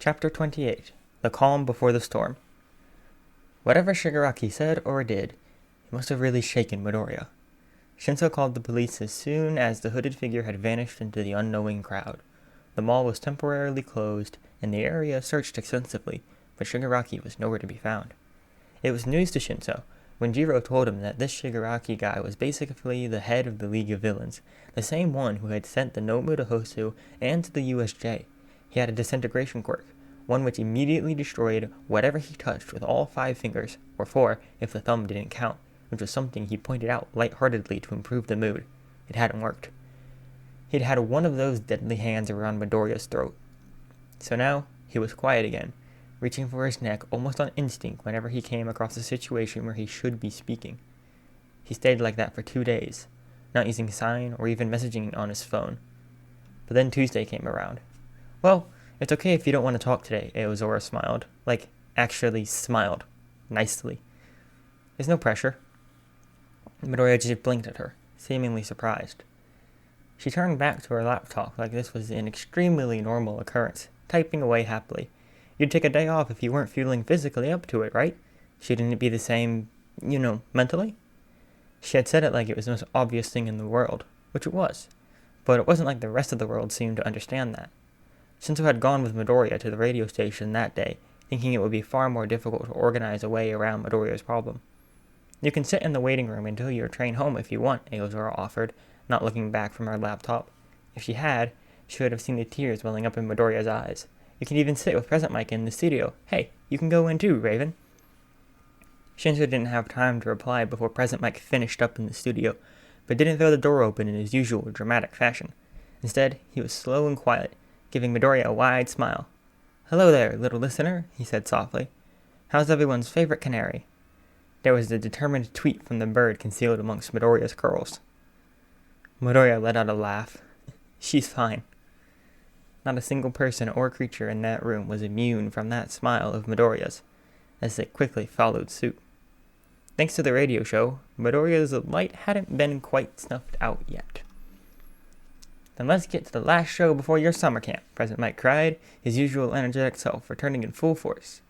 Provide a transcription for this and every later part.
Chapter 28 The Calm Before the Storm. Whatever Shigaraki said or did, it must have really shaken Midoriya. Shinso called the police as soon as the hooded figure had vanished into the unknowing crowd. The mall was temporarily closed, and the area searched extensively, but Shigaraki was nowhere to be found. It was news to Shinso when Jiro told him that this Shigaraki guy was basically the head of the League of Villains, the same one who had sent the Nomu to Hosu and to the USJ. He had a disintegration quirk, one which immediately destroyed whatever he touched with all 5 fingers, or 4 if the thumb didn't count, which was something he pointed out lightheartedly to improve the mood. It hadn't worked. He'd had one of those deadly hands around Midoriya's throat. So now, he was quiet again, reaching for his neck almost on instinct whenever he came across a situation where he should be speaking. He stayed like that for 2 days, not using sign or even messaging on his phone. But then Tuesday came around. Well, it's okay if you don't want to talk today, Aozora smiled. Actually smiled. Nicely. There's no pressure. Midoriya just blinked at her, seemingly surprised. She turned back to her laptop like this was an extremely normal occurrence, typing away happily. You'd take a day off if you weren't feeling physically up to it, right? Shouldn't it be the same, mentally? She had said it like it was the most obvious thing in the world, which it was. But it wasn't like the rest of the world seemed to understand that. Shinso had gone with Midoriya to the radio station that day, thinking it would be far more difficult to organize a way around Midoriya's problem. You can sit in the waiting room until your train home if you want, Aozora offered, not looking back from her laptop. If she had, she would have seen the tears welling up in Midoriya's eyes. You can even sit with Present Mic in the studio. Hey, you can go in too, Raven. Shinso didn't have time to reply before Present Mic finished up in the studio, but didn't throw the door open in his usual dramatic fashion. Instead, he was slow and quiet, giving Midoriya a wide smile. Hello there, little listener, he said softly. How's everyone's favorite canary? There was a determined tweet from the bird concealed amongst Midoriya's curls. Midoriya let out a laugh. She's fine. Not a single person or creature in that room was immune from that smile of Midoriya's, as it quickly followed suit. Thanks to the radio show, Midoriya's light hadn't been quite snuffed out yet. Then let's get to the last show before your summer camp, Present Mic cried, his usual energetic self returning in full force.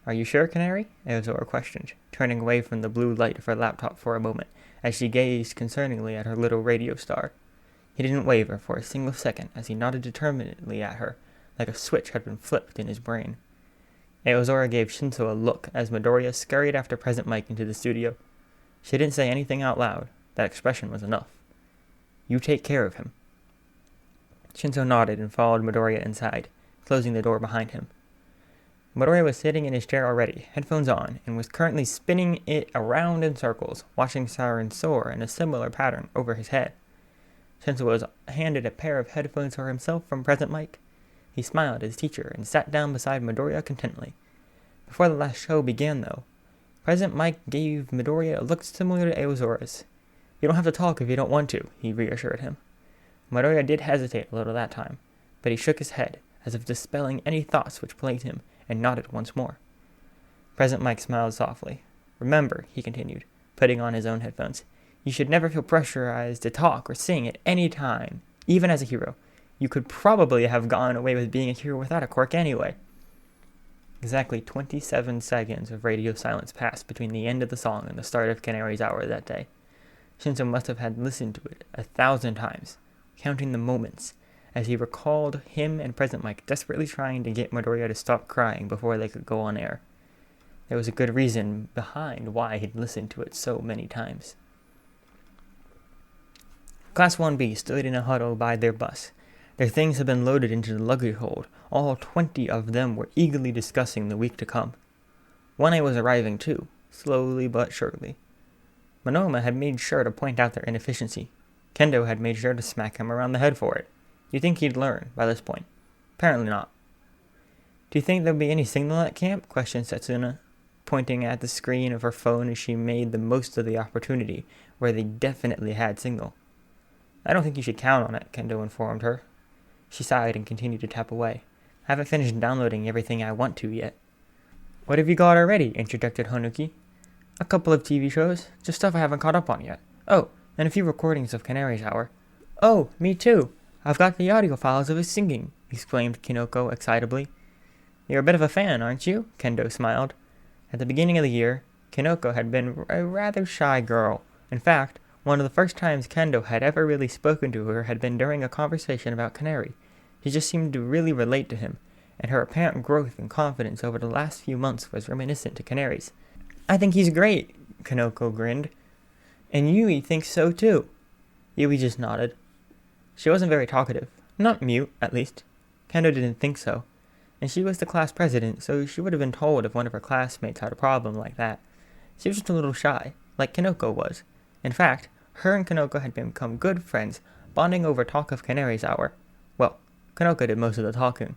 Are you sure, Canary? Aozora questioned, turning away from the blue light of her laptop for a moment, as she gazed concerningly at her little radio star. He didn't waver for a single second as he nodded determinedly at her, like a switch had been flipped in his brain. Aozora gave Shinso a look as Midoriya scurried after Present Mic into the studio. She didn't say anything out loud. That expression was enough. You take care of him. Shinso nodded and followed Midoriya inside, closing the door behind him. Midoriya was sitting in his chair already, headphones on, and was currently spinning it around in circles, watching Siren soar in a similar pattern over his head. Shinso was handed a pair of headphones for himself from Present Mic. He smiled at his teacher and sat down beside Midoriya contentedly. Before the last show began, though, Present Mic gave Midoriya a look similar to Aozora's. You don't have to talk if you don't want to, he reassured him. Midoriya did hesitate a little that time, but he shook his head, as if dispelling any thoughts which plagued him, and nodded once more. Present Mic smiled softly. Remember, he continued, putting on his own headphones, you should never feel pressurized to talk or sing at any time, even as a hero. You could probably have gone away with being a hero without a quirk anyway. Exactly 27 seconds of radio silence passed between the end of the song and the start of Canary's hour that day. Shinso must have had listened to it 1,000 times, counting the moments, as he recalled him and Present Mic desperately trying to get Midoriya to stop crying before they could go on air. There was a good reason behind why he'd listened to it so many times. Class 1B stood in a huddle by their bus. Their things had been loaded into the luggage hold. All 20 of them were eagerly discussing the week to come. 1A was arriving too, slowly but surely. Monoma had made sure to point out their inefficiency. Kendo had made sure to smack him around the head for it. You'd think he'd learn by this point. Apparently not. Do you think there'll be any signal at camp? Questioned Setsuna, pointing at the screen of her phone as she made the most of the opportunity where they definitely had signal. I don't think you should count on it, Kendo informed her. She sighed and continued to tap away. I haven't finished downloading everything I want to yet. What have you got already? Interjected Honuki. A couple of TV shows, just stuff I haven't caught up on yet. Oh, and a few recordings of Canary's hour. Oh, me too. I've got the audio files of his singing, exclaimed Kinoko excitably. You're a bit of a fan, aren't you? Kendo smiled. At the beginning of the year, Kinoko had been a rather shy girl. In fact, one of the first times Kendo had ever really spoken to her had been during a conversation about Canary. She just seemed to really relate to him, and her apparent growth and confidence over the last few months was reminiscent to Canary's. I think he's great, Kinoko grinned. And Yui thinks so too. Yui just nodded. She wasn't very talkative. Not mute, at least. Kendo didn't think so. And she was the class president, so she would have been told if one of her classmates had a problem like that. She was just a little shy, like Kinoko was. In fact, her and Kinoko had become good friends, bonding over talk of Canary's hour. Well, Kinoko did most of the talking,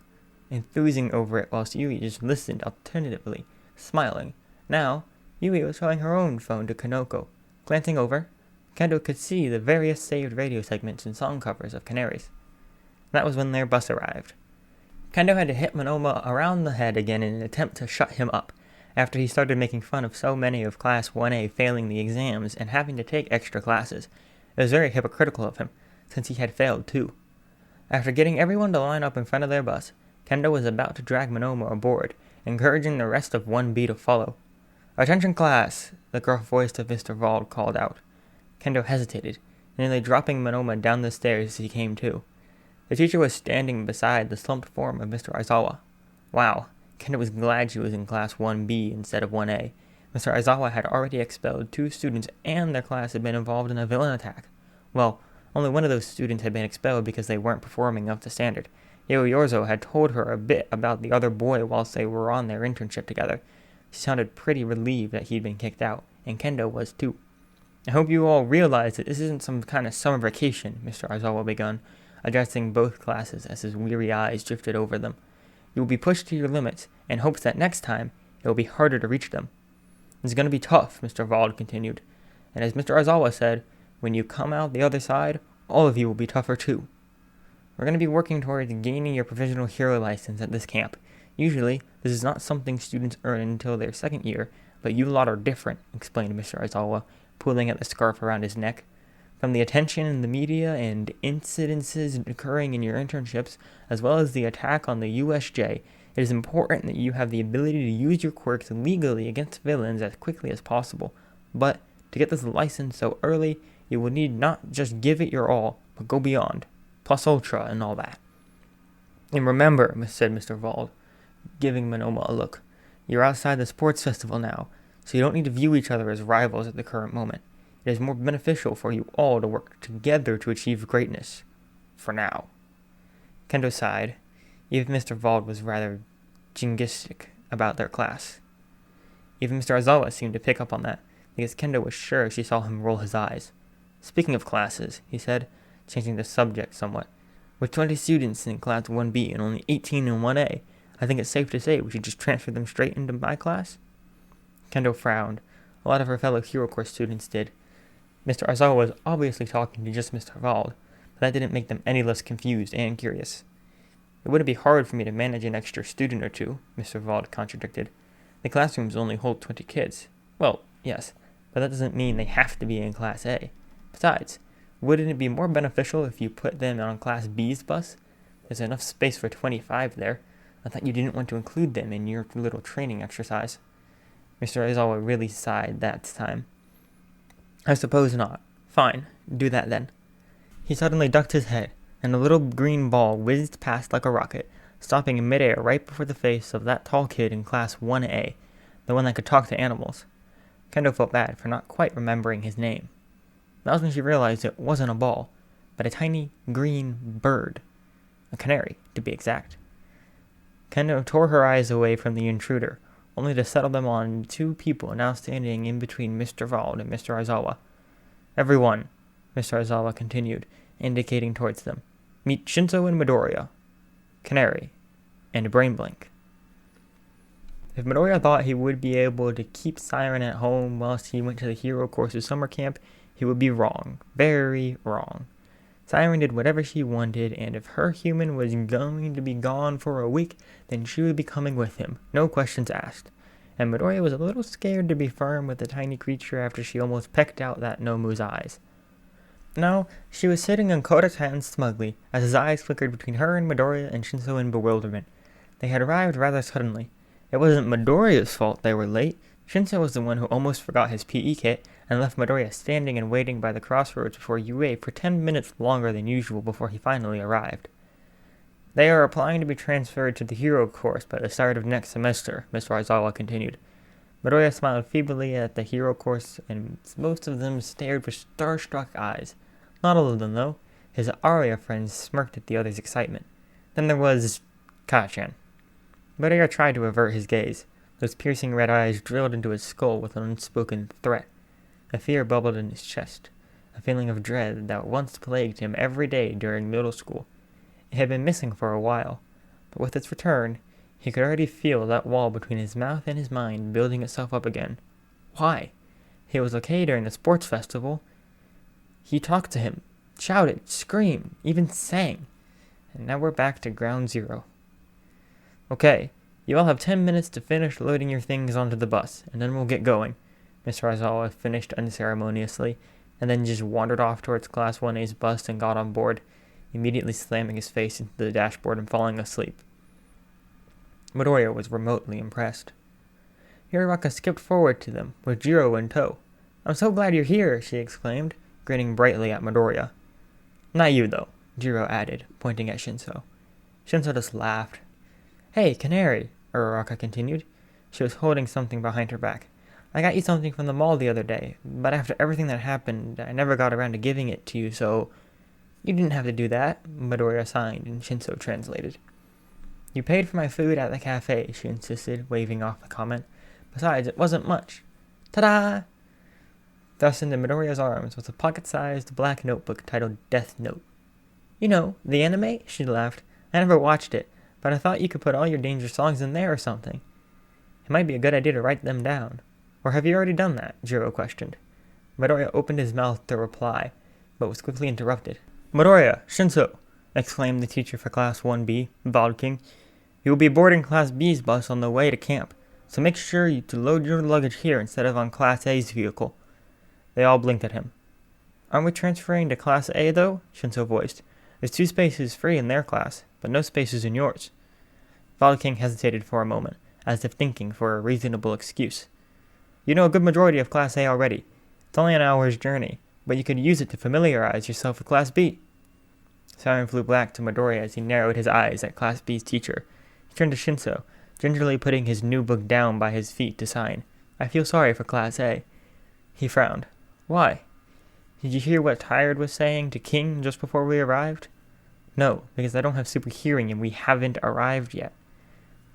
enthusing over it whilst Yui just listened alternatively, smiling. Now, Yui was showing her own phone to Kinoko. Glancing over, Kendo could see the various saved radio segments and song covers of Canary's. That was when their bus arrived. Kendo had to hit Monoma around the head again in an attempt to shut him up, after he started making fun of so many of Class 1A failing the exams and having to take extra classes. It was very hypocritical of him, since he had failed too. After getting everyone to line up in front of their bus, Kendo was about to drag Monoma aboard, encouraging the rest of 1B to follow. "Attention class," the gruff voice of Mr. Vald called out. Kendo hesitated, nearly dropping Monoma down the stairs as he came to. The teacher was standing beside the slumped form of Mr. Aizawa. Wow, Kendo was glad she was in Class 1B instead of 1A. Mr. Aizawa had already expelled 2 students and their class had been involved in a villain attack. Well, only one of those students had been expelled because they weren't performing up to standard. Yoyorzo had told her a bit about the other boy whilst they were on their internship together. She sounded pretty relieved that he'd been kicked out, and Kendo was too. "I hope you all realize that this isn't some kind of summer vacation," Mr. Aizawa begun, addressing both classes as his weary eyes drifted over them. "You will be pushed to your limits, in hopes that next time it will be harder to reach them." "It's going to be tough," Mr. Vald continued. "And as Mr. Aizawa said, when you come out the other side, all of you will be tougher too. We're going to be working towards gaining your provisional hero license at this camp. Usually, this is not something students earn until their second year, but you lot are different," explained Mr. Aizawa, pulling at the scarf around his neck. "From the attention in the media and incidences occurring in your internships, as well as the attack on the USJ, it is important that you have the ability to use your quirks legally against villains as quickly as possible. But to get this license so early, you will need not just give it your all, but go beyond, plus ultra and all that. And remember," said Mr. Vald, giving Monoma a look, "you're outside the sports festival now, so you don't need to view each other as rivals at the current moment. It is more beneficial for you all to work together to achieve greatness. For now." Kendo sighed. Even Mr. Vald was rather jingoistic about their class. Even Mr. Aizawa seemed to pick up on that, because Kendo was sure she saw him roll his eyes. "Speaking of classes," he said, changing the subject somewhat, "with 20 students in Class 1B and only 18 in 1A, I think it's safe to say we should just transfer them straight into my class?" Kendo frowned. A lot of her fellow Hero Corps students did. Mr. Aizawa was obviously talking to just Mr. Vald, but that didn't make them any less confused and curious. "It wouldn't be hard for me to manage an extra student or two," Mr. Vald contradicted. "The classrooms only hold 20 kids. Well, yes, but that doesn't mean they have to be in Class A. Besides, wouldn't it be more beneficial if you put them on Class B's bus? There's enough space for 25 there. I thought you didn't want to include them in your little training exercise." Mr. Aizawa really sighed that time. "I suppose not. Fine, do that then." He suddenly ducked his head, and a little green ball whizzed past like a rocket, stopping in midair right before the face of that tall kid in Class 1A, the one that could talk to animals. Kendo felt bad for not quite remembering his name. That was when she realized it wasn't a ball, but a tiny green bird. A canary, to be exact. Kendo tore her eyes away from the intruder, only to settle them on 2 people now standing in between Mr. Vald and Mr. Aizawa. "Everyone," Mr. Aizawa continued, indicating towards them, "meet Shinso and Midoriya, Canary, and Brainblink." If Midoriya thought he would be able to keep Siren at home whilst he went to the Hero Course's summer camp, he would be wrong. Very wrong. Siren did whatever she wanted, and if her human was going to be gone for a week, then she would be coming with him, no questions asked. And Midoriya was a little scared to be firm with the tiny creature after she almost pecked out that Nomu's eyes. Now, she was sitting in Koda's hand smugly, as his eyes flickered between her and Midoriya and Shinso in bewilderment. They had arrived rather suddenly. It wasn't Midoriya's fault they were late. Shinso was the one who almost forgot his PE kit and left Midoriya standing and waiting by the crossroads before UA for 10 minutes longer than usual before he finally arrived. They are applying to be transferred to the hero course by the start of next semester, Mr. Aizawa continued. Midoriya smiled feebly at the hero course, and most of them stared with starstruck eyes. Not all of them, though. His Arya friends smirked at the other's excitement. Then there was Kachan. Midoriya tried to avert his gaze. Those piercing red eyes drilled into his skull with an unspoken threat. A fear bubbled in his chest, a feeling of dread that once plagued him every day during middle school. It had been missing for a while, but with its return, he could already feel that wall between his mouth and his mind building itself up again. Why? He was okay during the sports festival. He talked to him, shouted, screamed, even sang. And now we're back to ground zero. Okay, you all have 10 minutes to finish loading your things onto the bus, and then we'll get going. Mr. Aizawa finished unceremoniously, and then just wandered off towards Class 1A's bus and got on board, immediately slamming his face into the dashboard and falling asleep. Midoriya was remotely impressed. Hiraraka skipped forward to them, with Jiro in tow. "I'm so glad you're here," she exclaimed, grinning brightly at Midoriya. "Not you, though," Jiro added, pointing at Shinso. Shinso just laughed. "Hey, Canary," Hiraraka continued. She was holding something behind her back. "I got you something from the mall the other day, but after everything that happened, I never got around to giving it to you, so—" "You didn't have to do that," Midoriya signed, and Shinso translated. "You paid for my food at the cafe," she insisted, waving off the comment. "Besides, it wasn't much. Ta-da!" Thrust into Midoriya's arms was a pocket-sized black notebook titled Death Note. "You know, the anime?" She laughed. "I never watched it, but I thought you could put all your danger songs in there or something. It might be a good idea to write them down. Or have you already done that?" Jiro questioned. Midoriya opened his mouth to reply, but was quickly interrupted. "Midoriya, Shinso!" exclaimed the teacher for Class 1B, King. "You will be boarding Class B's bus on the way to camp, so make sure to load your luggage here instead of on Class A's vehicle." They all blinked at him. "Aren't we transferring to Class A, though?" Shinso voiced. "There's 2 spaces free in their class, but no spaces in yours." King hesitated for a moment, as if thinking for a reasonable excuse. "You know a good majority of Class A already. It's only an hour's journey, but you could use it to familiarize yourself with Class B." Siren flew back to Midoriya as he narrowed his eyes at Class B's teacher. He turned to Shinso, gingerly putting his new book down by his feet to sign. "I feel sorry for Class A." He frowned. "Why? Did you hear what Tired was saying to King just before we arrived?" "No, because I don't have super hearing and we haven't arrived yet."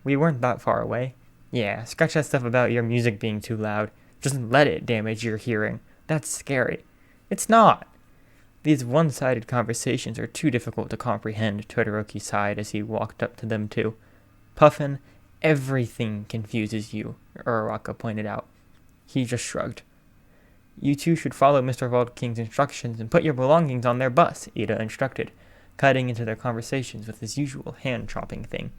"We weren't that far away." "Yeah, scratch that stuff about your music being too loud. Just let it damage your hearing. That's scary." "It's not." "These one-sided conversations are too difficult to comprehend," Todoroki sighed as he walked up to them too. "Puffin, everything confuses you," Uraraka pointed out. He just shrugged. "You two should follow Mr. King's instructions and put your belongings on their bus," Ida instructed, cutting into their conversations with his usual hand-chopping thing.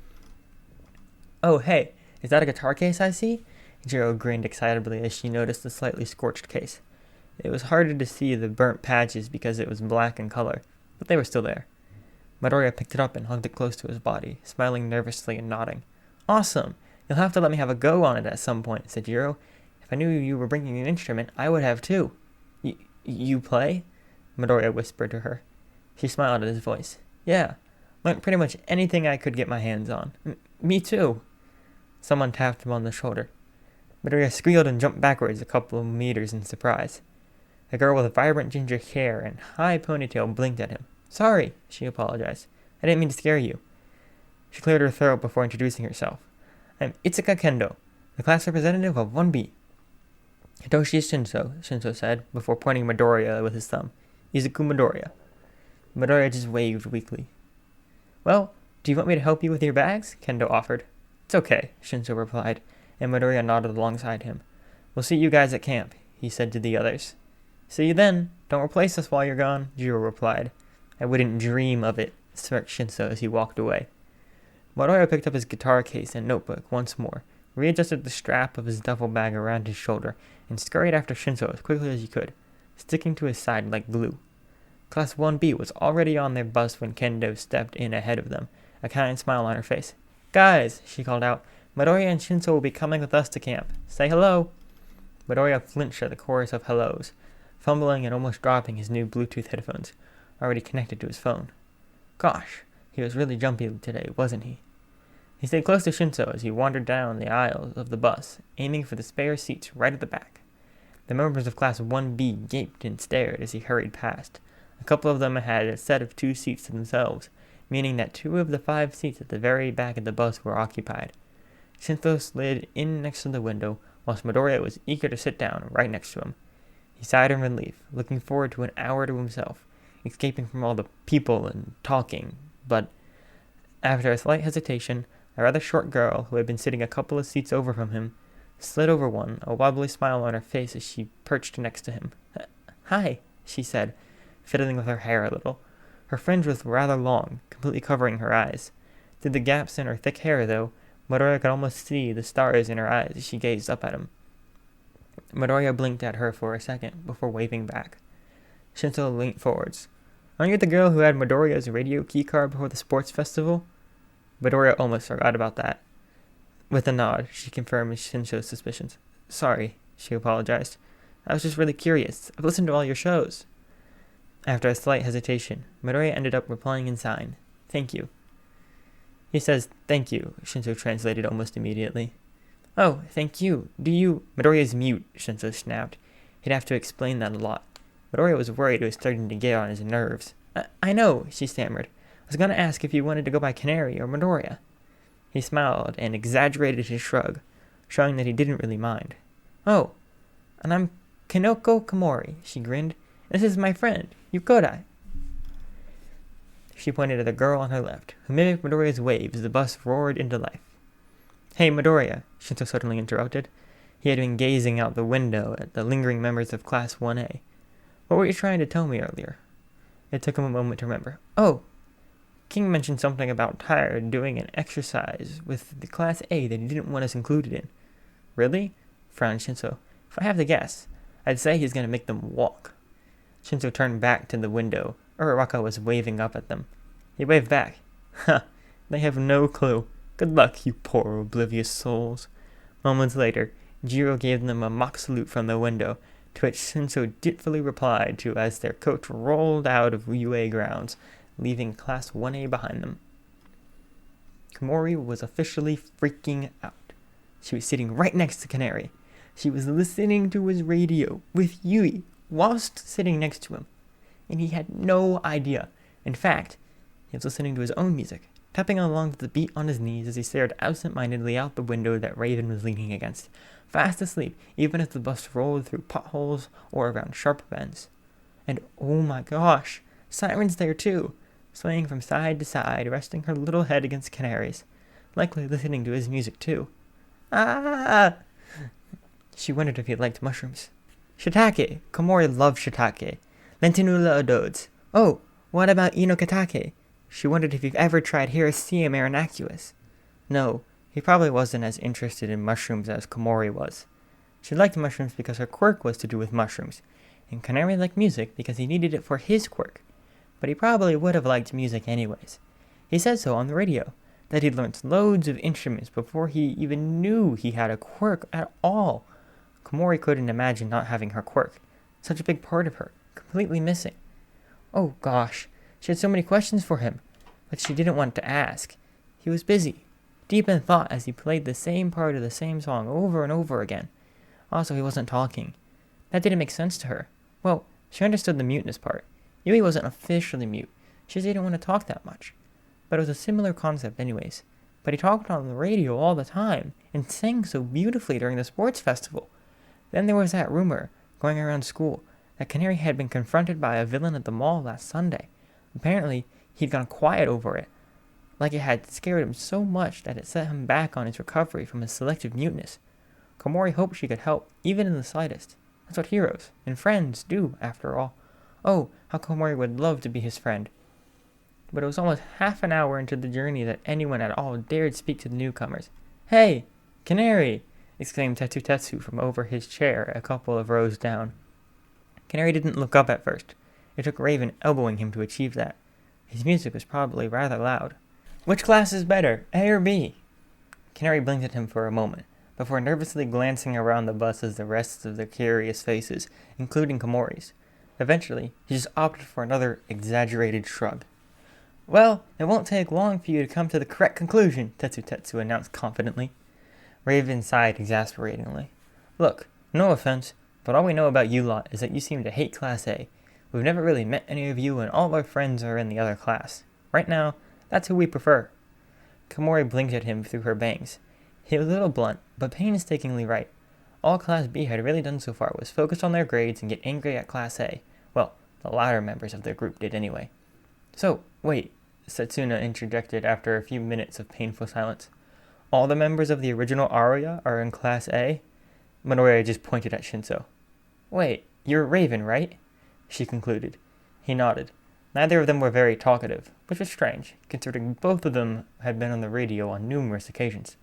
"Oh, hey, is that a guitar case I see?" Jiro grinned excitedly as she noticed the slightly scorched case. It was harder to see the burnt patches because it was black in color, but they were still there. Midoriya picked it up and hugged it close to his body, smiling nervously and nodding. "Awesome! You'll have to let me have a go on it at some point," said Jiro. "If I knew you were bringing an instrument, I would have too." You play?" Midoriya whispered to her. She smiled at his voice. "Yeah, learned pretty much anything I could get my hands on." Me too." Someone tapped him on the shoulder. Midoriya squealed and jumped backwards a couple of meters in surprise. A girl with vibrant ginger hair and high ponytail blinked at him. "Sorry," she apologized. "I didn't mean to scare you." She cleared her throat before introducing herself. "I'm Itsuka Kendo, the class representative of 1B. "Hitoshi Shinso," Shinso said, before pointing Midoriya with his thumb. "Izuku Midoriya." Midoriya just waved weakly. "Well, do you want me to help you with your bags?" Kendo offered. "It's okay," Shinso replied, and Midoriya nodded alongside him. "We'll see you guys at camp," he said to the others. "See you then. Don't replace us while you're gone," Jiro replied. "I wouldn't dream of it," smirked Shinso as he walked away. Midoriya picked up his guitar case and notebook once more, readjusted the strap of his duffel bag around his shoulder, and scurried after Shinso as quickly as he could, sticking to his side like glue. Class 1B was already on their bus when Kendo stepped in ahead of them, a kind smile on her face. Guys, she called out, Midoriya and Shinso will be coming with us to camp. Say hello. Midoriya flinched at the chorus of hellos, fumbling and almost dropping his new Bluetooth headphones, already connected to his phone. Gosh, he was really jumpy today, wasn't he? He stayed close to Shinso as he wandered down the aisles of the bus, aiming for the spare seats right at the back. The members of Class 1B gaped and stared as he hurried past. A couple of them had a set of 2 seats to themselves, meaning that 2 of the 5 seats at the very back of the bus were occupied. Shinso slid in next to the window, whilst Midoriya was eager to sit down right next to him. He sighed in relief, looking forward to an hour to himself, escaping from all the people and talking, but after a slight hesitation, a rather short girl, who had been sitting a couple of seats over from him, slid over one, a wobbly smile on her face as she perched next to him. Hi, she said, fiddling with her hair a little. Her fringe was rather long, completely covering her eyes. Through the gaps in her thick hair, though, Midoriya could almost see the stars in her eyes as she gazed up at him. Midoriya blinked at her for a second before waving back. Shinso leaned forwards. Aren't you the girl who had Midoriya's radio keycard before the sports festival? Midoriya almost forgot about that. With a nod, she confirmed Shinso's suspicions. Sorry, she apologized. I was just really curious. I've listened to all your shows. After a slight hesitation, Midoriya ended up replying in sign. Thank you. He says, thank you, Shinso translated almost immediately. Oh, thank you. Do you... Midoriya's mute, Shinso snapped. He'd have to explain that a lot. Midoriya was worried it was starting to get on his nerves. I know, she stammered. I was going to ask if you wanted to go by Canary or Midoriya. He smiled and exaggerated his shrug, showing that he didn't really mind. Oh, and I'm Kanoko Komori, she grinned. This is my friend, Yukodai. She pointed at the girl on her left, who mimicked Midoriya's wave as the bus roared into life. Hey, Midoriya, Shinso suddenly interrupted. He had been gazing out the window at the lingering members of Class 1A. What were you trying to tell me earlier? It took him a moment to remember. Oh, King mentioned something about tired doing an exercise with the Class A that he didn't want us included in. Really? Frowned Shinso. If I have to guess, I'd say he's going to make them walk. Shinso turned back to the window. Uraraka was waving up at them. He waved back. Ha! They have no clue. Good luck, you poor oblivious souls. Moments later, Jiro gave them a mock salute from the window, to which Shinso dutifully replied to as their coach rolled out of UA grounds, leaving Class 1A behind them. Komori was officially freaking out. She was sitting right next to Canary. She was listening to his radio with Yui whilst sitting next to him, and he had no idea. In fact, he was listening to his own music, tapping along to the beat on his knees as he stared absent-mindedly out the window that Raven was leaning against, fast asleep even as the bus rolled through potholes or around sharp bends. And oh my gosh, Siren's there too, swaying from side to side, resting her little head against Canary's, likely listening to his music too. Ah! She wondered if he liked mushrooms. Shiitake! Komori loved shiitake. Lentinula adodes. Oh, what about inokatake? She wondered if you've ever tried Hieracium aeronaculus. No, he probably wasn't as interested in mushrooms as Komori was. She liked mushrooms because her quirk was to do with mushrooms, and Canary liked music because he needed it for his quirk. But he probably would have liked music anyways. He said so on the radio, that he'd learned loads of instruments before he even knew he had a quirk at all. Komori couldn't imagine not having her quirk, such a big part of her, completely missing. Oh gosh, she had so many questions for him, but she didn't want to ask. He was busy, deep in thought as he played the same part of the same song over and over again. Also, he wasn't talking. That didn't make sense to her. Well, she understood the muteness part. Yui wasn't officially mute. She just didn't want to talk that much. But it was a similar concept anyways. But he talked on the radio all the time, and sang so beautifully during the sports festival. Then there was that rumor, going around school, that Canary had been confronted by a villain at the mall last Sunday. Apparently, he'd gone quiet over it, like it had scared him so much that it set him back on his recovery from his selective muteness. Komori hoped she could help, even in the slightest. That's what heroes and friends do, after all. Oh, how Komori would love to be his friend. But it was almost half an hour into the journey that anyone at all dared speak to the newcomers. Hey, Canary! Exclaimed Tetsu from over his chair a couple of rows down. Canary didn't look up at first. It took Raven elbowing him to achieve that. His music was probably rather loud. Which class is better, A or B? Canary blinked at him for a moment, before nervously glancing around the bus as the rest of the curious faces, including Komori's. Eventually, he just opted for another exaggerated shrug. Well, it won't take long for you to come to the correct conclusion, Tetsu announced confidently. Raven sighed exasperatingly. Look, no offense, but all we know about you lot is that you seem to hate Class A. We've never really met any of you, and all of our friends are in the other class. Right now, that's who we prefer. Komori blinked at him through her bangs. He was a little blunt, but painstakingly right. All Class B had really done so far was focus on their grades and get angry at Class A. Well, the latter members of their group did anyway. So, wait, Setsuna interjected after a few minutes of painful silence. All the members of the original Aria are in Class A? Midoriya just pointed at Shinso. Wait, you're Raven, right? She concluded. He nodded. Neither of them were very talkative, which was strange, considering both of them had been on the radio on numerous occasions.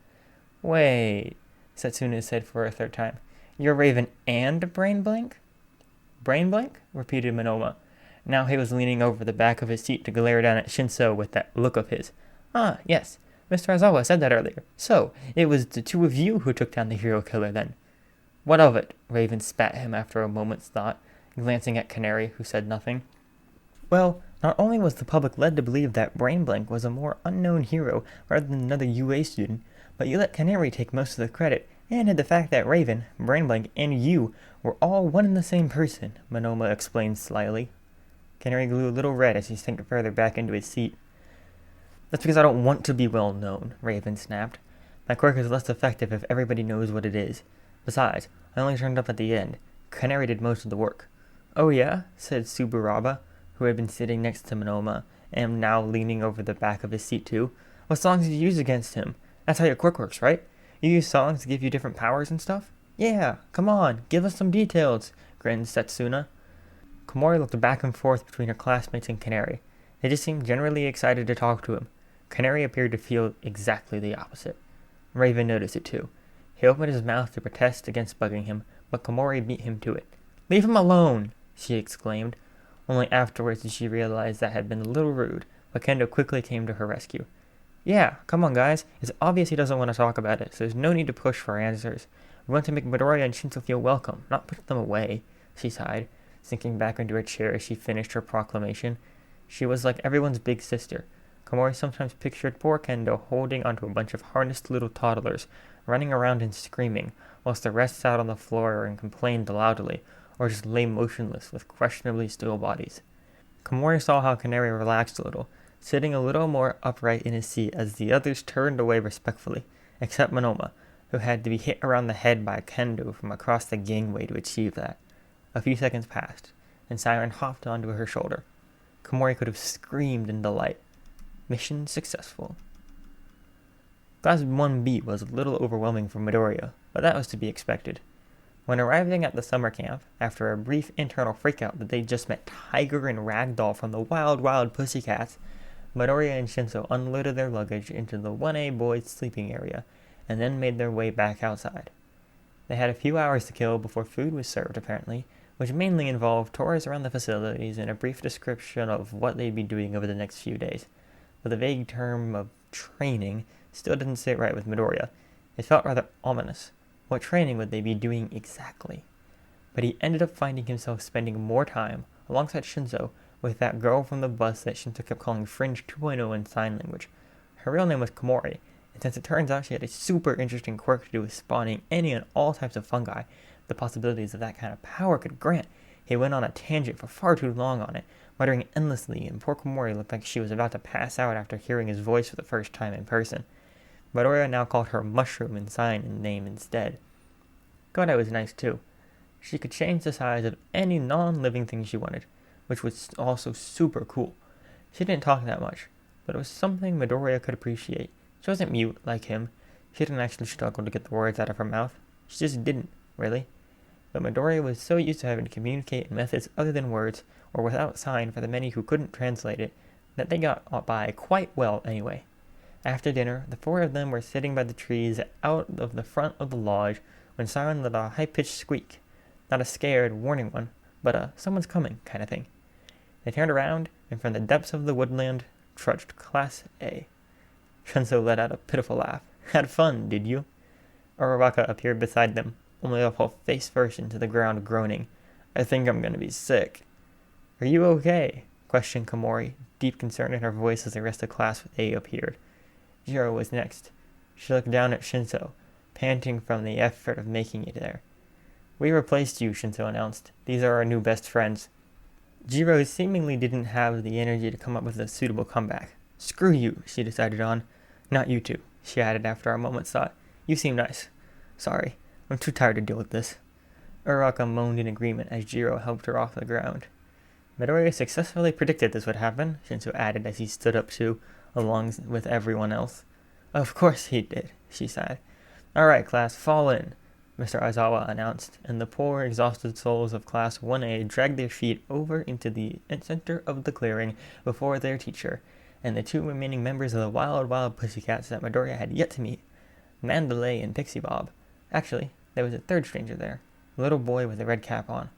Wait, Setsuna said for a third time. You're Raven and Brain Blank? Brain Blank? Repeated Monoma. Now he was leaning over the back of his seat to glare down at Shinso with that look of his. Ah, yes, Mr. Aizawa said that earlier. So, it was the two of you who took down the hero killer then. What of it? Raven spat him after a moment's thought, glancing at Canary, who said nothing. Well, not only was the public led to believe that Brain Blank was a more unknown hero rather than another UA student, but you let Canary take most of the credit, and hid the fact that Raven, Brain Blank, and you were all one and the same person, Monoma explained slyly. Canary grew a little red as he sank further back into his seat. That's because I don't want to be well known, Raven snapped. My quirk is less effective if everybody knows what it is. Besides, I only turned up at the end. Canary did most of the work. Oh yeah? Said Tsuburaba, who had been sitting next to Monoma, and now leaning over the back of his seat too. What songs did you use against him? That's how your quirk works, right? You use songs to give you different powers and stuff? Yeah, come on, give us some details, grinned Setsuna. Komori looked back and forth between her classmates and Canary. They just seemed generally excited to talk to him. Canary appeared to feel exactly the opposite. Raven noticed it too. He opened his mouth to protest against bugging him, but Komori beat him to it. Leave him alone, she exclaimed. Only afterwards did she realize that had been a little rude, but Kendo quickly came to her rescue. Yeah, come on guys, it's obvious he doesn't want to talk about it, so there's no need to push for answers. We want to make Midoriya and Shinso feel welcome, not push them away, she sighed, sinking back into her chair as she finished her proclamation. She was like everyone's big sister. Komori sometimes pictured poor Kendo holding onto a bunch of harnessed little toddlers, running around and screaming, whilst the rest sat on the floor and complained loudly, or just lay motionless with questionably still bodies. Komori saw how Canary relaxed a little, sitting a little more upright in his seat as the others turned away respectfully, except Monoma, who had to be hit around the head by Kendo from across the gangway to achieve that. A few seconds passed, and Siren hopped onto her shoulder. Komori could have screamed in delight. Mission successful. Class 1B was a little overwhelming for Midoriya, but that was to be expected. When arriving at the summer camp, after a brief internal freakout that they just met Tiger and Ragdoll from the Wild Wild Pussycats, Midoriya and Shinso unloaded their luggage into the 1A boys' sleeping area, and then made their way back outside. They had a few hours to kill before food was served, apparently, which mainly involved tours around the facilities and a brief description of what they'd be doing over the next few days. But the vague term of training still didn't sit right with Midoriya. It felt rather ominous. What training would they be doing exactly? But he ended up finding himself spending more time, alongside Shinso, with that girl from the bus that Shinso kept calling Fringe 2.0 in sign language. Her real name was Komori, and since it turns out she had a super interesting quirk to do with spawning any and all types of fungi, the possibilities of that kind of power could grant, he went on a tangent for far too long on it, muttering endlessly, and poor Komori looked like she was about to pass out after hearing his voice for the first time in person. Midoriya now called her Mushroom in sign and name instead. Godai was nice too. She could change the size of any non-living thing she wanted, which was also super cool. She didn't talk that much, but it was something Midoriya could appreciate. She wasn't mute like him. She didn't actually struggle to get the words out of her mouth. She just didn't, really. But Midoriya was so used to having to communicate in methods other than words, or without sign for the many who couldn't translate it, that they got by quite well anyway. After dinner, the four of them were sitting by the trees out of the front of the lodge when Siren let a high-pitched squeak. Not a scared, warning one, but a someone's coming kind of thing. They turned around, and from the depths of the woodland trudged Class A. Shinso let out a pitiful laugh. Had fun, did you? Uraraka appeared beside them, only to fall face first into the ground, groaning. I think I'm gonna be sick. Are you okay? Questioned Komori, deep concern in her voice as the rest of class with A appeared. Jiro was next. She looked down at Shinso, panting from the effort of making it there. We replaced you, Shinso announced. These are our new best friends. Jiro seemingly didn't have the energy to come up with a suitable comeback. Screw you, she decided on. Not you two, she added after a moment's thought. You seem nice. Sorry, I'm too tired to deal with this. Uraraka moaned in agreement as Jiro helped her off the ground. Midoriya successfully predicted this would happen, Shinso added as he stood up too, along with everyone else. Of course he did, she sighed. All right, class, fall in, Mr. Aizawa announced, and the poor, exhausted souls of Class 1A dragged their feet over into the center of the clearing before their teacher, and the two remaining members of the Wild Wild Pussycats that Midoriya had yet to meet, Mandalay and Pixie Bob. Actually, there was a third stranger there, a little boy with a red cap on.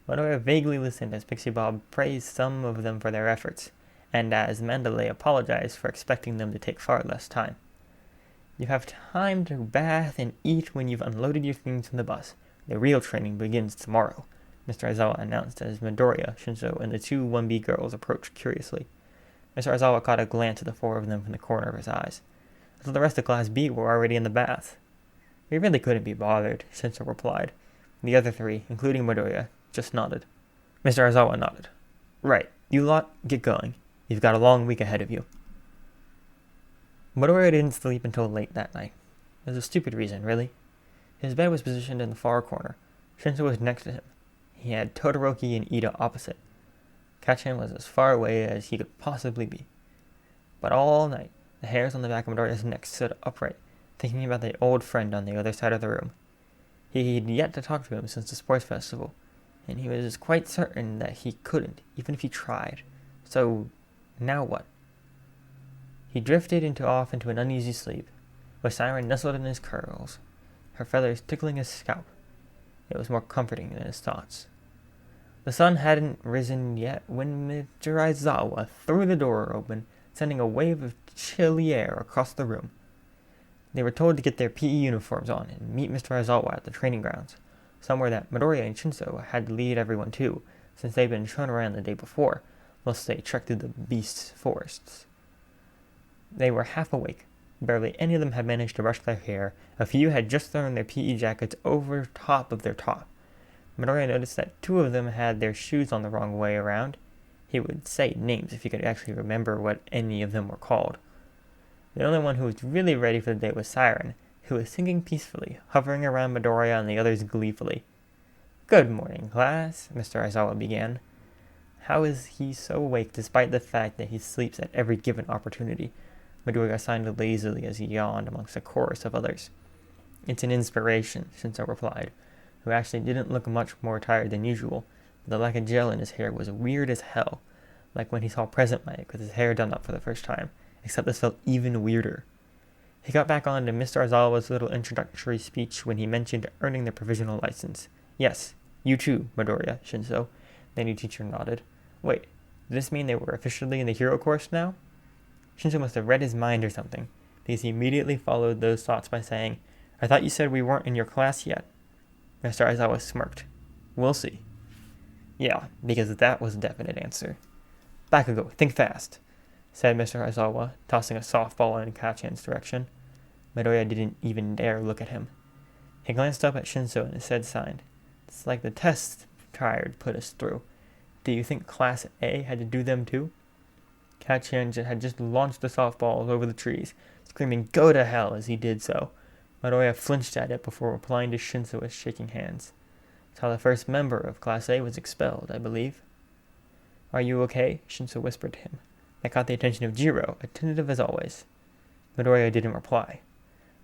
Midoriya vaguely listened as Pixie Bob praised some of them for their efforts, and as Mandalay apologized for expecting them to take far less time. You have time to bath and eat when you've unloaded your things from the bus. The real training begins tomorrow, Mr. Aizawa announced as Midoriya, Shinso, and the two 1B girls approached curiously. Mr. Aizawa caught a glance at the four of them from the corner of his eyes. I thought the rest of Class B were already in the bath. We really couldn't be bothered, Shinso replied. The other three, including Midoriya, just nodded. Mr. Aizawa nodded. Right, you lot, get going. You've got a long week ahead of you. Midoriya didn't sleep until late that night. It was a stupid reason, really. His bed was positioned in the far corner. Shinso was next to him. He had Todoroki and Ida opposite. Kachan was as far away as he could possibly be. But all night, the hairs on the back of Midoriya's neck stood upright, thinking about the old friend on the other side of the room. He'd yet to talk to him since the sports festival, and he was quite certain that he couldn't, even if he tried. So, now what? He drifted off into an uneasy sleep, with Siren nestled in his curls, her feathers tickling his scalp. It was more comforting than his thoughts. The sun hadn't risen yet when Mr. Aizawa threw the door open, sending a wave of chilly air across the room. They were told to get their PE uniforms on and meet Mr. Aizawa at the training grounds, somewhere that Midoriya and Shinso had to lead everyone to, since they'd been shown around the day before, whilst they trekked through the beast's forests. They were half awake. Barely any of them had managed to brush their hair. A few had just thrown their PE jackets over top of their top. Midoriya noticed that two of them had their shoes on the wrong way around. He would say names if he could actually remember what any of them were called. The only one who was really ready for the day was Siren, who was singing peacefully, hovering around Midoriya and the others gleefully. Good morning, class, Mr. Aizawa began. How is he so awake despite the fact that he sleeps at every given opportunity? Midoriya sighed lazily as he yawned amongst a chorus of others. It's an inspiration, Shinso replied, who actually didn't look much more tired than usual, but the lack of gel in his hair was weird as hell, like when he saw Present Mike with his hair done up for the first time, except this felt even weirder. He got back on to Mr. Aizawa's little introductory speech when he mentioned earning the provisional license. Yes, you too, Midoriya, Shinso. The new teacher nodded. Wait, did this mean they were officially in the hero course now? Shinso must have read his mind or something, because he immediately followed those thoughts by saying, I thought you said we weren't in your class yet. Mr. Aizawa smirked. We'll see. Yeah, because that was a definite answer. Bakugo, think fast, said Mr. Aizawa, tossing a softball in Kachan's direction. Midoriya didn't even dare look at him. He glanced up at Shinso and his head signed. It's like the test Triad put us through. Do you think Class A had to do them too? Kachan had just launched the softballs over the trees, screaming go to hell as he did so. Midoriya flinched at it before replying to Shinso with shaking hands. That's how the first member of Class A was expelled, I believe. Are you okay? Shinso whispered to him. That caught the attention of Jiro, attentive as always. Midoriya didn't reply.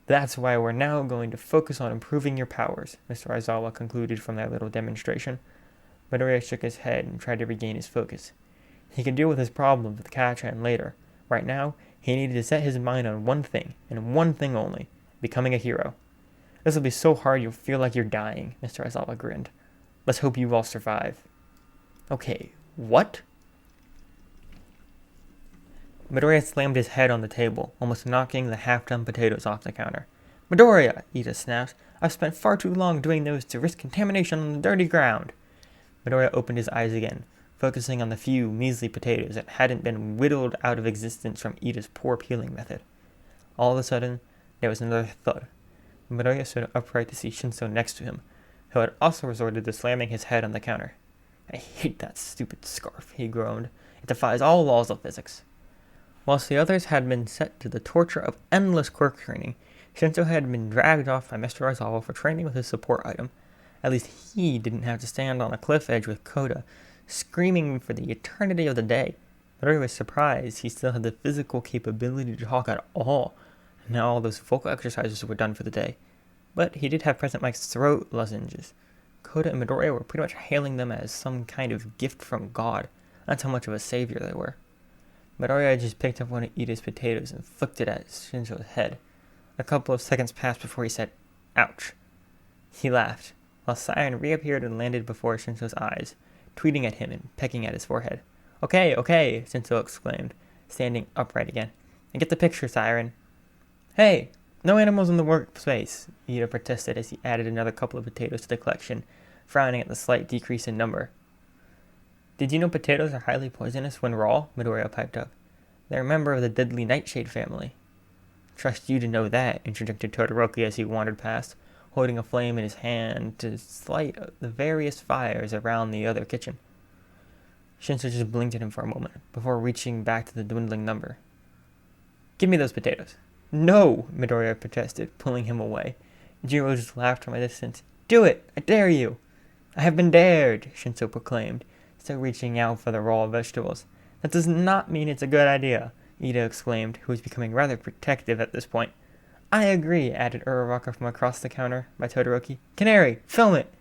That's why we're now going to focus on improving your powers, Mr. Aizawa concluded from that little demonstration. Midoriya shook his head and tried to regain his focus. He could deal with his problems with Kachan later. Right now, he needed to set his mind on one thing, and one thing only, becoming a hero. This will be so hard you'll feel like you're dying, Mr. Aizawa grinned. Let's hope you all survive. Okay, what? Midoriya slammed his head on the table, almost knocking the half-done potatoes off the counter. Midoriya, Ida snapped. I've spent far too long doing those to risk contamination on the dirty ground. Midoriya opened his eyes again, focusing on the few measly potatoes that hadn't been whittled out of existence from Ida's poor peeling method. All of a sudden, there was another thud. Midoriya stood upright to see Shinso next to him, who had also resorted to slamming his head on the counter. I hate that stupid scarf, he groaned. It defies all laws of physics. Whilst the others had been set to the torture of endless quirk training, Shinso had been dragged off by Mr. Aizawa for training with his support item. At least he didn't have to stand on a cliff edge with Koda, screaming for the eternity of the day. Midoriya was surprised he still had the physical capability to talk at all. Now all those vocal exercises were done for the day. But he did have President Mike's throat lozenges. Koda and Midoriya were pretty much hailing them as some kind of gift from God. That's how much of a savior they were. Midoriya just picked up one of Ida's potatoes and flicked it at Shinso's head. A couple of seconds passed before he said, "Ouch." He laughed, while Siren reappeared and landed before Shinso's eyes, tweeting at him and pecking at his forehead. Okay, Shinso exclaimed, standing upright again. And get the picture, Siren. Hey, no animals in the workspace, Ida protested as he added another couple of potatoes to the collection, frowning at the slight decrease in number. Did you know potatoes are highly poisonous when raw? Midoriya piped up. They're a member of the deadly nightshade family. Trust you to know that, interjected Todoroki as he wandered past, holding a flame in his hand to light the various fires around the other kitchen. Shinso just blinked at him for a moment, before reaching back to the dwindling number. Give me those potatoes. No, Midoriya protested, pulling him away. Jiro just laughed from a distance. Do it! I dare you! I have been dared, Shinso proclaimed, still reaching out for the raw vegetables. That does not mean it's a good idea, Ida exclaimed, who was becoming rather protective at this point. I agree, added Uraraka from across the counter by Todoroki. Canary, film it!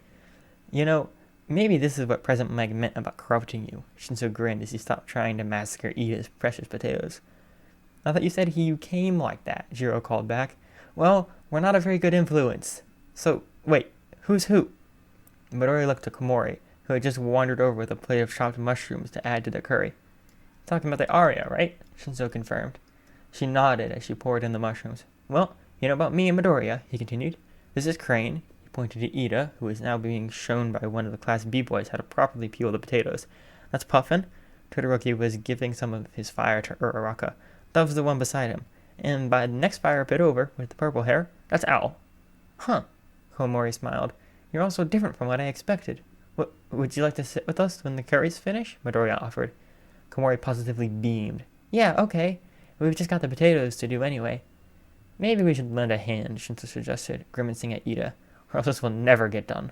You know, maybe this is what President Mike meant about corrupting you, Shinso grinned as he stopped trying to massacre Ida's precious potatoes. I thought you said he came like that, Jiro called back. Well, we're not a very good influence. So, wait, who's who? Midori looked to Komori, who had just wandered over with a plate of chopped mushrooms to add to the curry. Talking about the aria, right? Shinso confirmed. She nodded as she poured in the mushrooms. Well, you know about me and Midoriya, he continued. This is Crane. He pointed to Ida, who was now being shown by one of the Class B boys how to properly peel the potatoes. That's Puffin. Todoroki was giving some of his fire to Uraraka. That was the one beside him. And by the next fire pit over, with the purple hair, that's Owl. Huh. Komori smiled. You're also different from what I expected. Would you like to sit with us when the curry's finished? Midoriya offered. Komori positively beamed. Yeah, okay. We've just got the potatoes to do anyway. Maybe we should lend a hand, Shinso suggested, grimacing at Ida, or else this will never get done.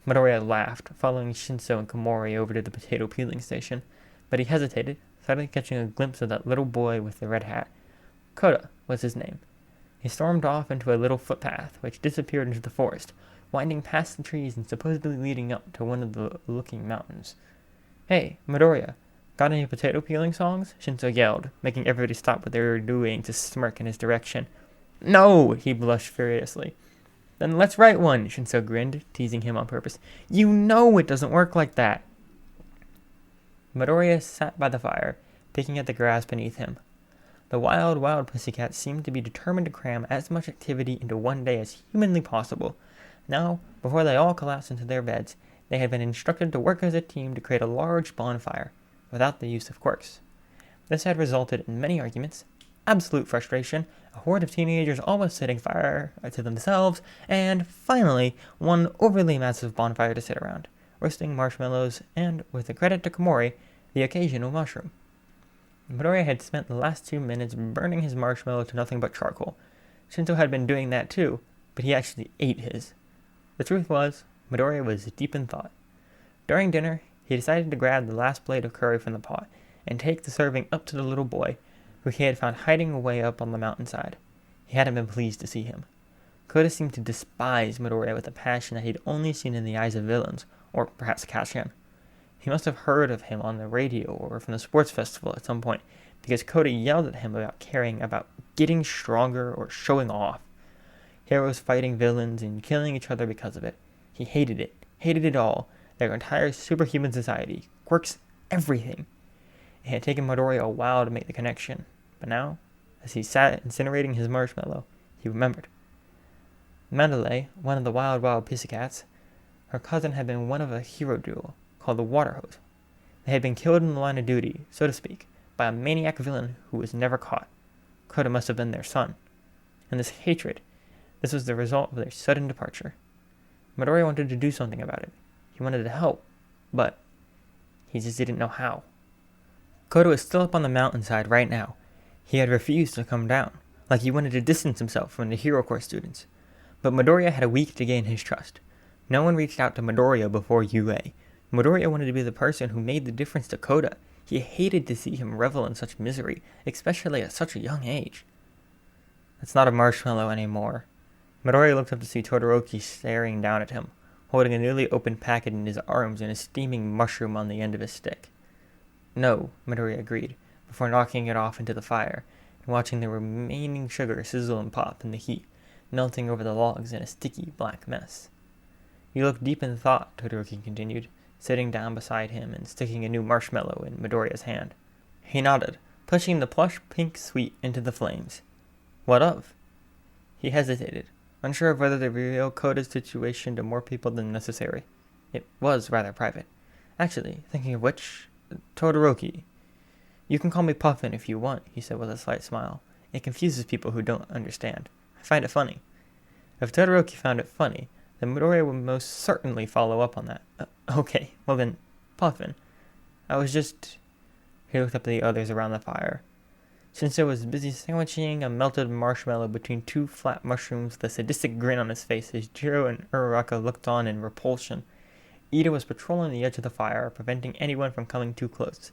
Midoriya laughed, following Shinso and Komori over to the potato peeling station, but he hesitated, suddenly catching a glimpse of that little boy with the red hat. Koda was his name. He stormed off into a little footpath, which disappeared into the forest, winding past the trees and supposedly leading up to one of the looking mountains. Hey, Midoriya, got any potato peeling songs? Shinso yelled, making everybody stop what they were doing to smirk in his direction. No, he blushed furiously. Then let's write one, Shinso grinned, teasing him on purpose. You know it doesn't work like that. Midoriya sat by the fire, picking at the grass beneath him. The wild pussycat seemed to be determined to cram as much activity into one day as humanly possible. Now, before they all collapsed into their beds, they had been instructed to work as a team to create a large bonfire, without the use of quirks. This had resulted in many arguments, absolute frustration, a horde of teenagers almost setting fire to themselves, and, finally, one overly massive bonfire to sit around, roasting marshmallows, and, with the credit to Komori, the occasional mushroom. Midoriya had spent the last 2 minutes burning his marshmallow to nothing but charcoal. Shinso had been doing that too, but he actually ate his. The truth was, Midoriya was deep in thought. During dinner, he decided to grab the last plate of curry from the pot and take the serving up to the little boy, who he had found hiding away up on the mountainside. He hadn't been pleased to see him. Koda seemed to despise Midoriya with a passion that he'd only seen in the eyes of villains, or perhaps Kashan. He must have heard of him on the radio or from the sports festival at some point, because Koda yelled at him about caring about getting stronger or showing off. Heroes fighting villains and killing each other because of it. He hated it all, their entire superhuman society, quirks, everything. It had taken Midoriya a while to make the connection, But now, as he sat incinerating his marshmallow, he remembered. Mandalay, one of the wild pussycats, her cousin had been one of a hero duo called the Water Hose. They had been killed in the line of duty, so to speak, by a maniac villain who was never caught. Coda must have been their son. And this hatred, this was the result of their sudden departure. Midoriya wanted to do something about it. He wanted to help, but he just didn't know how. Coda was still up on the mountainside right now. He had refused to come down, like he wanted to distance himself from the Hero Corps students. But Midoriya had a week to gain his trust. No one reached out to Midoriya before UA. Midoriya wanted to be the person who made the difference to Coda. He hated to see him revel in such misery, especially at such a young age. It's not a marshmallow anymore. Midoriya looked up to see Todoroki staring down at him, holding a newly opened packet in his arms and a steaming mushroom on the end of his stick. No, Midoriya agreed, before knocking it off into the fire, and watching the remaining sugar sizzle and pop in the heat, melting over the logs in a sticky black mess. You look deep in thought, Todoroki continued, sitting down beside him and sticking a new marshmallow in Midoriya's hand. He nodded, pushing the plush pink sweet into the flames. What of? He hesitated, unsure of whether to reveal Coda's situation to more people than necessary. It was rather private. Actually, thinking of which, Todoroki. You can call me Puffin if you want, he said with a slight smile. It confuses people who don't understand. I find it funny. If Todoroki found it funny, then Midoriya would most certainly follow up on that. Okay, well then, Puffin. I was just... He looked up at the others around the fire. Shinso was busy sandwiching a melted marshmallow between two flat mushrooms with a sadistic grin on his face as Jiro and Uraraka looked on in repulsion. Ida was patrolling the edge of the fire, preventing anyone from coming too close.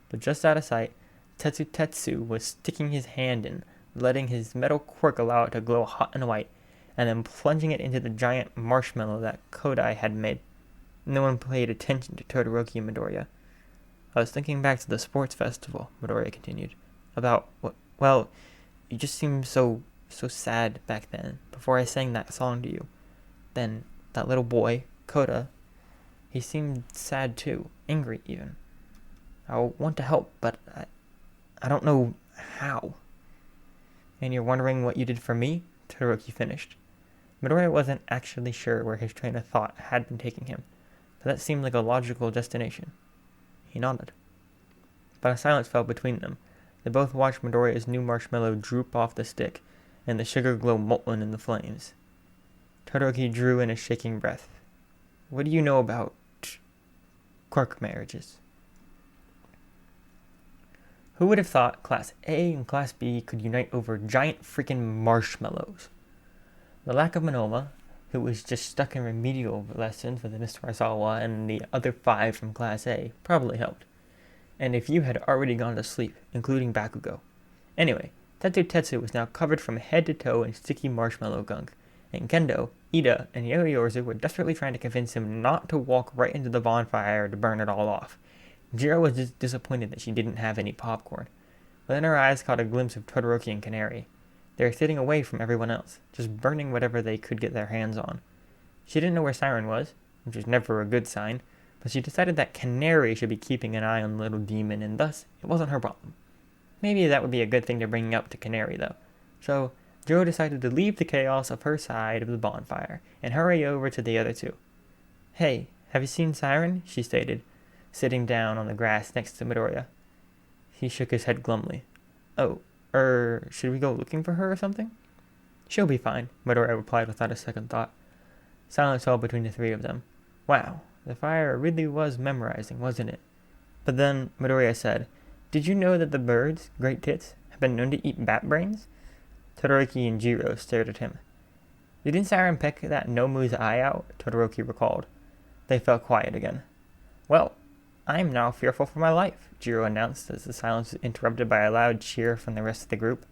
But just out of sight, Tetsu was sticking his hand in, letting his metal quirk allow it to glow hot and white, and then plunging it into the giant marshmallow that Kodai had made. No one paid attention to Todoroki and Midoriya. I was thinking back to the sports festival, Midoriya continued. About what? Well, you just seemed so sad back then, before I sang that song to you. Then, that little boy, Koda, he seemed sad too, angry even. I want to help, but I don't know how. And you're wondering what you did for me? Todoroki finished. Midoriya wasn't actually sure where his train of thought had been taking him, but that seemed like a logical destination. He nodded. But a silence fell between them. They both watched Midoriya's new marshmallow droop off the stick, and the sugar glow molten in the flames. Todoroki drew in a shaking breath. What do you know about quirk marriages? Who would have thought Class A and Class B could unite over giant freaking marshmallows? The lack of Monoma, who was just stuck in remedial lessons with Mr. Arzawa and the other 5 from Class A, probably helped. And if you had already gone to sleep, including Bakugo. Anyway, Tetsu was now covered from head to toe in sticky marshmallow gunk, and Kendo, Ida, and Yoyozu were desperately trying to convince him not to walk right into the bonfire to burn it all off. Jiro was just disappointed that she didn't have any popcorn, but then her eyes caught a glimpse of Todoroki and Canary. They were sitting away from everyone else, just burning whatever they could get their hands on. She didn't know where Siren was, which was never a good sign, but she decided that Canary should be keeping an eye on the little demon, and thus it wasn't her problem. Maybe that would be a good thing to bring up to Canary, though. So, Jiro decided to leave the chaos of her side of the bonfire, and hurry over to the other two. Hey, have you seen Siren? She stated, sitting down on the grass next to Midoriya. He shook his head glumly. Oh, should we go looking for her or something? She'll be fine, Midoriya replied without a second thought. Silence fell between the three of them. Wow, the fire really was memorizing, wasn't it? But then, Midoriya said, Did you know that the birds, great tits, have been known to eat bat brains? Todoroki and Jiro stared at him. Didn't Siren peck that Nomu's eye out? Todoroki recalled. They fell quiet again. Well, I am now fearful for my life, Jiro announced as the silence was interrupted by a loud cheer from the rest of the group.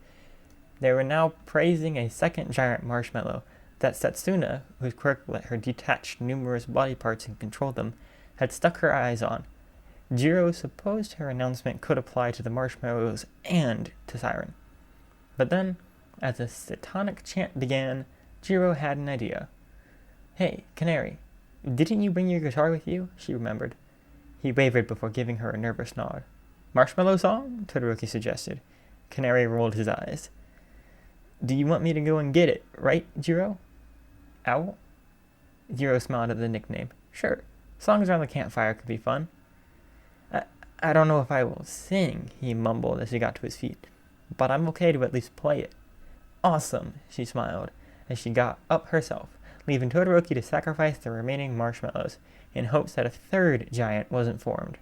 They were now praising a second giant marshmallow that Setsuna, whose quirk let her detach numerous body parts and control them, had stuck her eyes on. Jiro supposed her announcement could apply to the marshmallows and to Siren. But then, as a satanic chant began, Jiro had an idea. Hey, Canary, didn't you bring your guitar with you? She remembered. He wavered before giving her a nervous nod. Marshmallow song? Todoroki suggested. Canary rolled his eyes. Do you want me to go and get it, right, Jiro? Owl? Jiro smiled at the nickname. Sure. Songs around the campfire could be fun. I don't know if I will sing, he mumbled as he got to his feet, but I'm okay to at least play it. Awesome, she smiled as she got up herself, leaving Todoroki to sacrifice the remaining marshmallows in hopes that a third giant wasn't formed.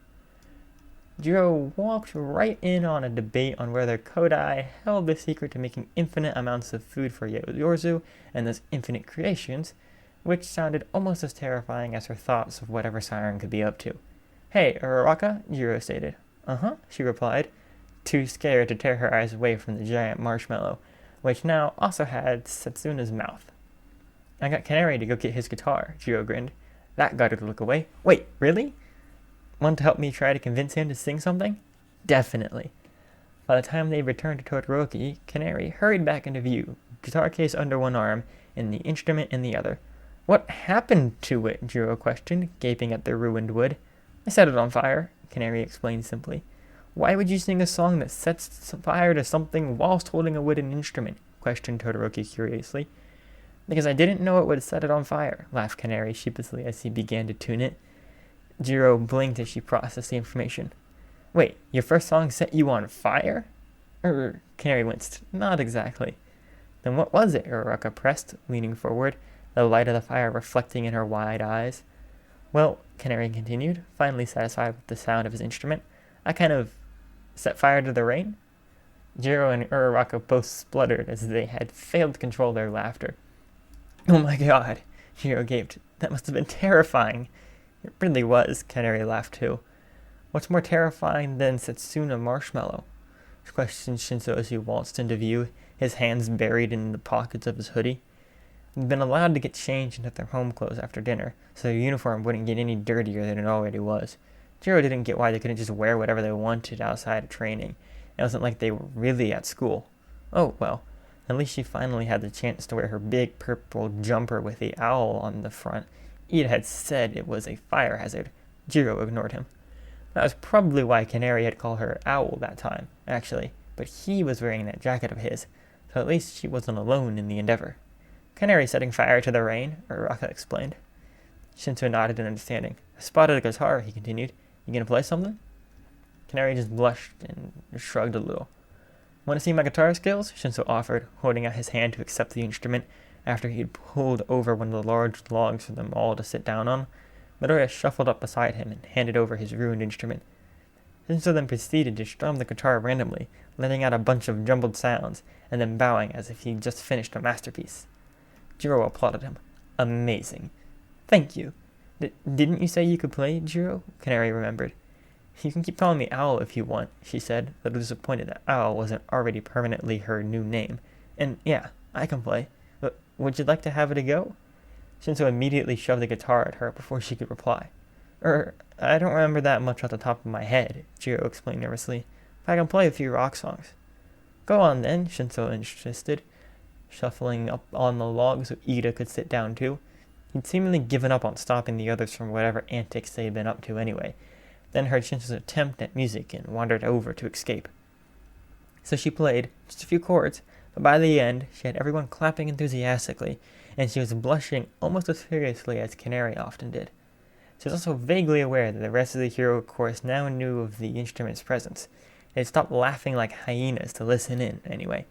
Jiro walked right in on a debate on whether Kodai held the secret to making infinite amounts of food for Yorzu and those infinite creations, which sounded almost as terrifying as her thoughts of whatever Siren could be up to. Hey, Uraraka, Jiro stated. Uh-huh, she replied, too scared to tear her eyes away from the giant marshmallow, which now also had Setsuna's mouth. I got Canary to go get his guitar, Jiro grinned. That got her to look away. Wait, really? Want to help me try to convince him to sing something? Definitely. By the time they returned to Todoroki, Canary hurried back into view, guitar case under one arm and the instrument in the other. What happened to it? Jiro questioned, gaping at the ruined wood. I set it on fire, Canary explained simply. Why would you sing a song that sets fire to something whilst holding a wooden instrument? Questioned Todoroki curiously. Because I didn't know it would set it on fire, laughed Canary sheepishly as he began to tune it. Jiro blinked as she processed the information. Wait, your first song set you on fire? Canary winced. Not exactly. Then what was it? Uraraka pressed, leaning forward, the light of the fire reflecting in her wide eyes. Well, Canary continued, finally satisfied with the sound of his instrument, I kind of set fire to the rain. Jiro and Uraraka both spluttered as they had failed to control their laughter. Oh my god, Jiro gaped. That must have been terrifying. It really was, Canary laughed too. What's more terrifying than Setsuna Marshmallow? Questioned Shinso as he waltzed into view, his hands buried in the pockets of his hoodie. They'd been allowed to get changed into their home clothes after dinner, so their uniform wouldn't get any dirtier than it already was. Jiro didn't get why they couldn't just wear whatever they wanted outside of training. It wasn't like they were really at school. Oh, well, at least she finally had the chance to wear her big purple jumper with the owl on the front. Ida had said it was a fire hazard. Jiro ignored him. That was probably why Canary had called her Owl that time, actually, but he was wearing that jacket of his, so at least she wasn't alone in the endeavor. Canary setting fire to the rain, Uraraka explained. Shinso nodded in understanding. I spotted a guitar, he continued. You gonna play something? Canary just blushed and shrugged a little. Want to see my guitar skills? Shinso offered, holding out his hand to accept the instrument after he'd pulled over one of the large logs for them all to sit down on. Midoriya shuffled up beside him and handed over his ruined instrument. Shinso then proceeded to strum the guitar randomly, letting out a bunch of jumbled sounds, and then bowing as if he'd just finished a masterpiece. Jiro applauded him. Amazing. Thank you. Didn't you say you could play, Jiro? Canary remembered. You can keep calling me Owl if you want, she said, a little disappointed that Owl wasn't already permanently her new name. And yeah, I can play. But would you like to have it a go? Shinso immediately shoved the guitar at her before she could reply. I don't remember that much off the top of my head, Jiro explained nervously. But I can play a few rock songs. Go on then, Shinso insisted, shuffling up on the log so Ida could sit down too. He'd seemingly given up on stopping the others from whatever antics they'd been up to anyway, then heard Shinso's attempt at music and wandered over to escape. So she played, just a few chords, but by the end, she had everyone clapping enthusiastically, and she was blushing almost as furiously as Canary often did. She was also vaguely aware that the rest of the hero chorus now knew of the instrument's presence. They'd stopped laughing like hyenas to listen in, anyway.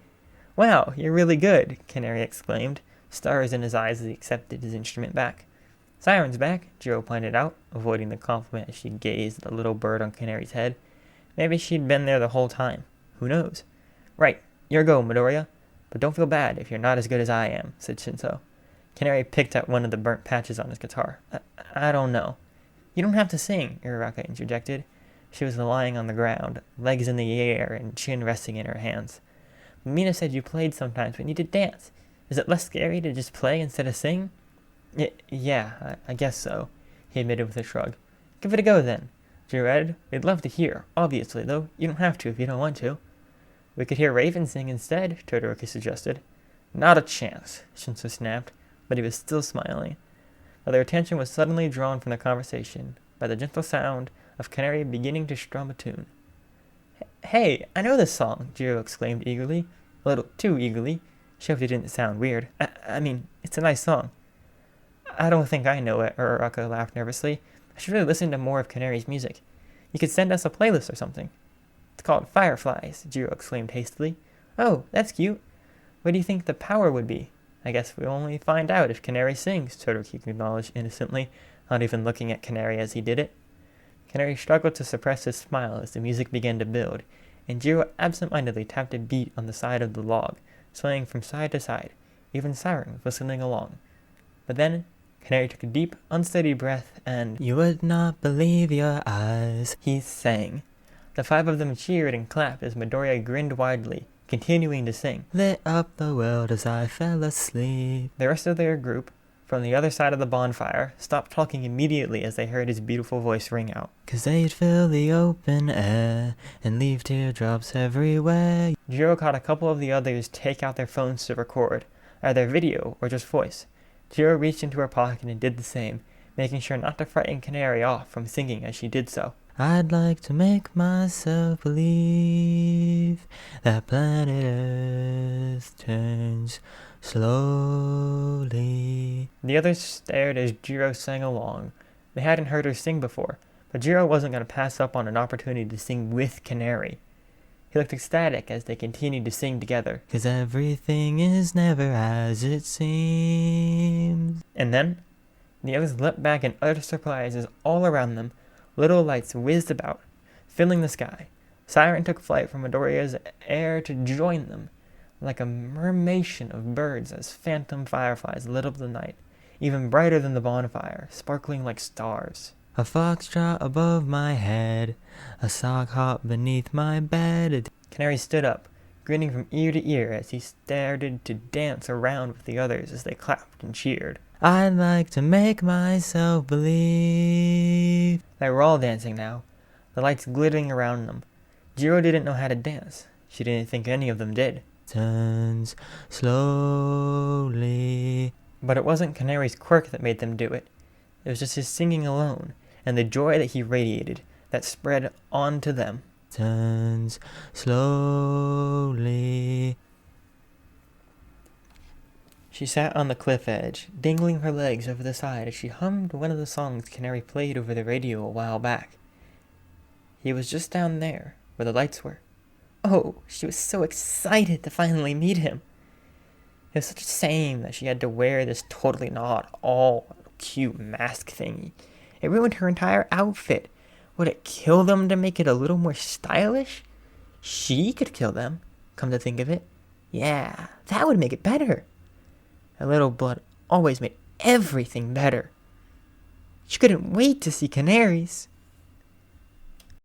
Wow, you're really good, Canary exclaimed, stars in his eyes as he accepted his instrument back. Siren's back, Jiro pointed out, avoiding the compliment as she gazed at the little bird on Canary's head. Maybe she'd been there the whole time. Who knows? Right, your go, Midoriya. But don't feel bad if you're not as good as I am, said Shinso. Canary picked at one of the burnt patches on his guitar. I don't know. You don't have to sing, Uraraka interjected. She was lying on the ground, legs in the air and chin resting in her hands. Mina said you played sometimes when you did dance. Is it less scary to just play instead of sing? Yeah, I guess so, he admitted with a shrug. Give it a go then. Jiro added. We'd love to hear, obviously, though. You don't have to if you don't want to. We could hear Raven sing instead, Todoroki suggested. Not a chance, Shinso snapped, but he was still smiling. But their attention was suddenly drawn from the conversation by the gentle sound of Canary beginning to strum a tune. Hey, I know this song, Jiro exclaimed eagerly. A little too eagerly. She hoped it didn't sound weird. I mean, it's a nice song. I don't think I know it, Uraraka laughed nervously. I should really listen to more of Canary's music. You could send us a playlist or something. It's called Fireflies, Jiro exclaimed hastily. Oh, that's cute. What do you think the power would be? I guess we'll only find out if Canary sings, Todoroki acknowledged innocently, not even looking at Canary as he did it. Canary struggled to suppress his smile as the music began to build, and Jiro absent-mindedly tapped a beat on the side of the log, swaying from side to side. Even Siren was listening along. But then, Canary took a deep, unsteady breath and, "You would not believe your eyes," he sang. The five of them cheered and clapped as Midoriya grinned widely, continuing to sing, "Lit up the world as I fell asleep." The rest of their group, from the other side of the bonfire, stopped talking immediately as they heard his beautiful voice ring out. "'Cause they'd fill the open air and leave teardrops everywhere." Jiro caught a couple of the others take out their phones to record, either video or just voice. Jiro reached into her pocket and did the same, making sure not to frighten Canary off from singing as she did so. "I'd like to make myself believe that planet Earth turns slowly." The others stared as Jiro sang along. They hadn't heard her sing before, but Jiro wasn't going to pass up on an opportunity to sing with Canary. He looked ecstatic as they continued to sing together. "'Cause everything is never as it seems." And then, the others leapt back in utter surprise as all around them, little lights whizzed about, filling the sky. Siren took flight from Midoriya's air to join them, like a mermation of birds as phantom fireflies lit up the night, even brighter than the bonfire, sparkling like stars. "A foxtrot above my head, a sock hop beneath my bed." Canary stood up, grinning from ear to ear as he started to dance around with the others as they clapped and cheered. "I'd like to make myself believe." They were all dancing now, the lights glittering around them. Jiro didn't know how to dance. She didn't think any of them did. "Turns slowly." But it wasn't Canary's quirk that made them do it. It was just his singing alone, and the joy that he radiated, that spread onto them. "Turns slowly." She sat on the cliff edge, dangling her legs over the side as she hummed one of the songs Canary played over the radio a while back. He was just down there, where the lights were. Oh, she was so excited to finally meet him. It was such a shame that she had to wear this totally not at all cute mask thingy. It ruined her entire outfit. Would it kill them to make it a little more stylish? She could kill them, come to think of it. Yeah, that would make it better. A little blood always made everything better. She couldn't wait to see Canaries.